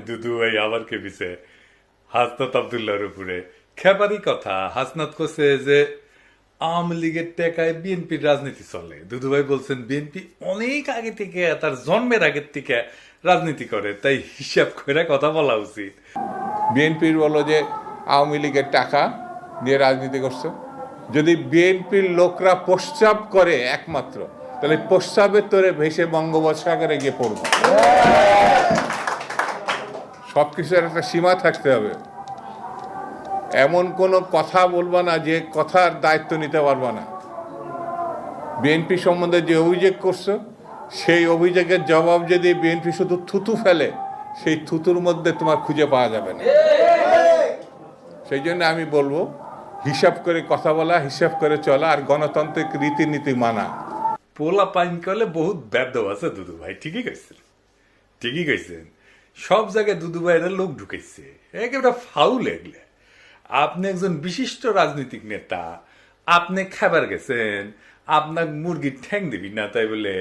দুদু ভাই আবার কেঁপেছে হাসনাত আবদুল্লাহর উপরে। খেপারই কথা, হাসনাত করছে যে আওয়ামী লীগের টেকায় বিএনপির রাজনীতি চলে। দুদু ভাই বলছেন বিএনপি অনেক আগে থেকে, তার জন্মের আগের থেকে রাজনীতি করে, তাই হিসাব করে কথা বলা উচিত। বিএনপির বলো যে আওয়ামী লীগের টাকা দিয়ে রাজনীতি করছো। যদি বিএনপির লোকরা প্রস্রাব করে একমাত্র, তাহলে প্রস্রাবের তোরে ভেসে বঙ্গোপসাগরে গিয়ে পড়বে। সবকিছুর একটা সীমা থাকতে হবে। এমন কোনো কথা বলবা না যে কথার দায়িত্ব নিতে পারবা না। বিএনপি সম্বন্ধে যে অভিযোগ করছো, সেই অভিযোগের জবাব যদি বিএনপি শুধু থুতু ফেলে, সেই থুতুর মধ্যে তোমার খুঁজে পাওয়া যাবে না। সেই জন্য আমি বলবো, হিসাব করে কথা বলা, হিসাব করে চলা, আর গণতান্ত্রিক রীতিনীতি মানা। পোলা পাইন করলে বহুত ব্যর্থ আছে দুদু ভাই। ঠিকই কইছেন, ঠিকই কইছেন। সব জায়গায় দুদু ভাইয়ের লোক ঢুকেছে, একেবারে ফাউল এগলে। আপনি একজন বিশিষ্ট রাজনৈতিক নেতা, আপনি খাবার গেছেন, আপনার মুরগির ঠ্যাং দিবি না, তাই বলে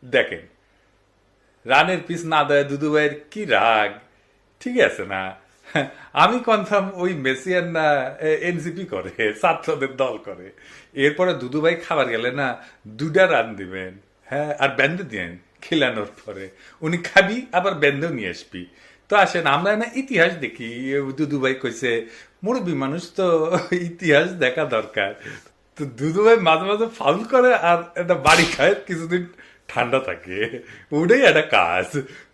দেখেন রানের পিস না দেয় দুদু ভাইয়ের কি রাগ। ঠিক আছে না? আমি কনফার্ম ওই মেসিয়ান না এনসিপি করে, ছাত্রদের দল করে। এরপরে দুদু ভাই খাবার গেলে না 2টা রান দিবেন, হ্যাঁ, আর বেঁধে দিবেন খিলানোর পরে। উনি খাবি আবার বেঁধেও নিয়ে আসবি। তো আসেন আমরা না ইতিহাস দেখি। দুদু ভাই কইছে মুরব্বী মানুষ তো ইতিহাস দেখা দরকার। তো দুদু ভাই মাঝে মাঝে ফাউল করে আর একটা বাড়ি খায়, কিছুদিন ঠান্ডা থাকে। ওটাই একটা কাজ।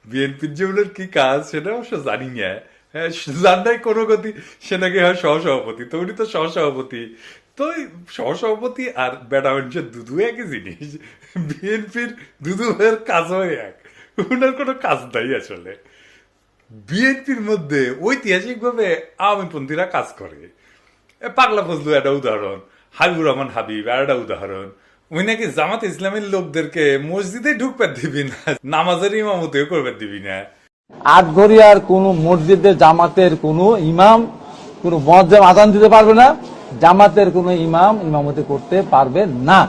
বিএনপির জীবনের কি কাজ সেটা অবশ্য জানি না। হ্যাঁ, জানাই কোনো গতি, সে নাকি হয় সহসভাপতি। তো উনি তো সহসভাপতি। তো সহসভাপতি আর বেটা মানুষের দুদু একই জিনিস। বিএনপির দুদু ভাইয়ের কাজও এক, ওনার কোনো কাজ নাই আসলে। বিএনপির মধ্যে ঐতিহাসিকভাবে আওয়ামীপন্থীরা কাজ করে। পাগলা ফজলু একটা উদাহরণ, হাবিবুর রহমান হাবিব আর একটা উদাহরণ। ওই নাকি জামাত ইসলামের লোকদেরকে মসজিদে ঢুকতে দিবি না, নামাজের ইমামতেও করবে দিবি না। আটঘরিয়ার কোন মসজিদে জামাতের কোন ইমাম কোন মুয়াজ্জিন আযান দিতে পারবে না, জামাতের কোন ইমাম ইমামতি করতে পারবে না।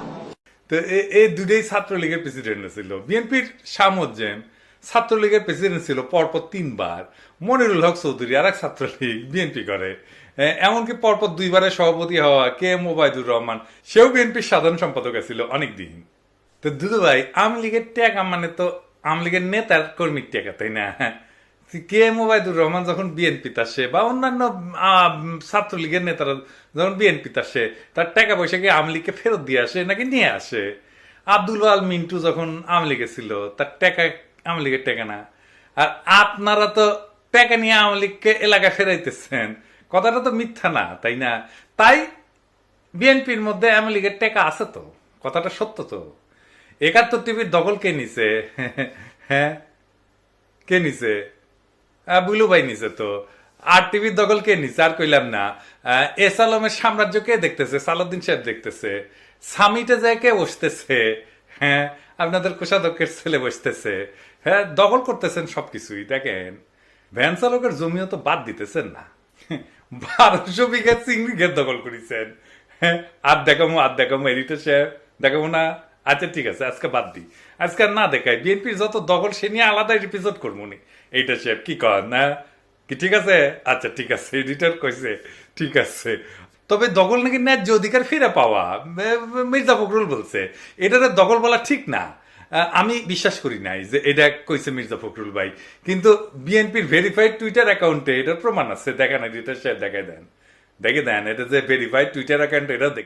তো এই দুটাই ছাত্রলীগের প্রেসিডেন্ট ছিল। বিএনপির শামুজ্জেম ছাত্রলীগের প্রেসিডেন্ট ছিল পরপর 3বার। মনিরুল হক চৌধুরী আর এক ছাত্রলীগ বিএনপি করে। এমনকি পরপর 2বারের সভাপতি হওয়া কে এম ওবায়দুর রহমান, সেও বিএনপির সাধারণ সম্পাদক ছিল অনেকদিন। তো দুদু ভাই আওয়ামী লীগের টেকা মানে তো আওয়ামী লীগের নেতার কর্মীর টেকা, তাই না? কে এম ওবায়দুর রহমান যখন বিএনপিতে আসে বা অন্যান্য ছাত্রলীগের নেতারা যখন বিএনপিতে আসে, তার টাকা পয়সা কি আওয়ামী লীগকে ফেরত দিয়ে আসে নাকি নিয়ে আসে? আব্দুল আল মিন্টু যখন আওয়ামী লীগে ছিল, তার টাকা আওয়ামী লীগের টাকা না। আর আপনারা তো টাকা নিয়ে আওয়ামী লীগকে এলাকা ফেরাইতেছেন, কথাটা তো মিথ্যা না, তাই না? তাই বিএনপির মধ্যে আওয়ামী লীগের টাকা আছে তো, কথাটা সত্য তো। 71 টিভির দখল কে নিছে? হ্যাঁ, কে নিছে? বুলু ভাই নিছে তো। আর টিভির দখল কে নিছে? আর কইলাম না। এস আলমের সাম্রাজ্য কে দেখতেছে? সালাউদ্দিন সাহেব দেখতেছে। সামিটে যায় কে বসতেছে? হ্যাঁ, আপনাদের কোষাধ্যক্ষের ছেলে বসতেছে। হ্যাঁ, দখল করতেছেন সবকিছুই। দেখেন ভ্যান চালকের জমিও তো বাদ দিতেছেন না। 1200 বিঘা চিংড়ি ঘের দখল করেছেন। হ্যাঁ, আর দেখামো এডিটর সাহেব দেখাবো না। আচ্ছা ঠিক আছে, আজকে বাদ দিই, আজকে আর না দেখাই। বিএনপির যত দখল সে নিয়ে আলাদা এপিসোড করবো নি। এইটা সাহেব কি কর না কি? ঠিক আছে, আচ্ছা ঠিক আছে, এডিটর কইছে ঠিক আছে। তবে দখল নাকি ন্যায্য অধিকার ফিরে পাওয়া, মির্জা ফখরুল বলছে। এটাতে দখল বলা ঠিক না। আমি বিশ্বাস করি নাই যে এটা কইছে মির্জা ফখরুল ভাই, কিন্তু বিএনপির ভেরিফাইড টুইটার অ্যাকাউন্টে এটার প্রমাণ আছে। দেখেন এডিটর সাহেব, দেখে দেন, এটা যে ভেরিফাইড টুইটার অ্যাকাউন্ট, এটা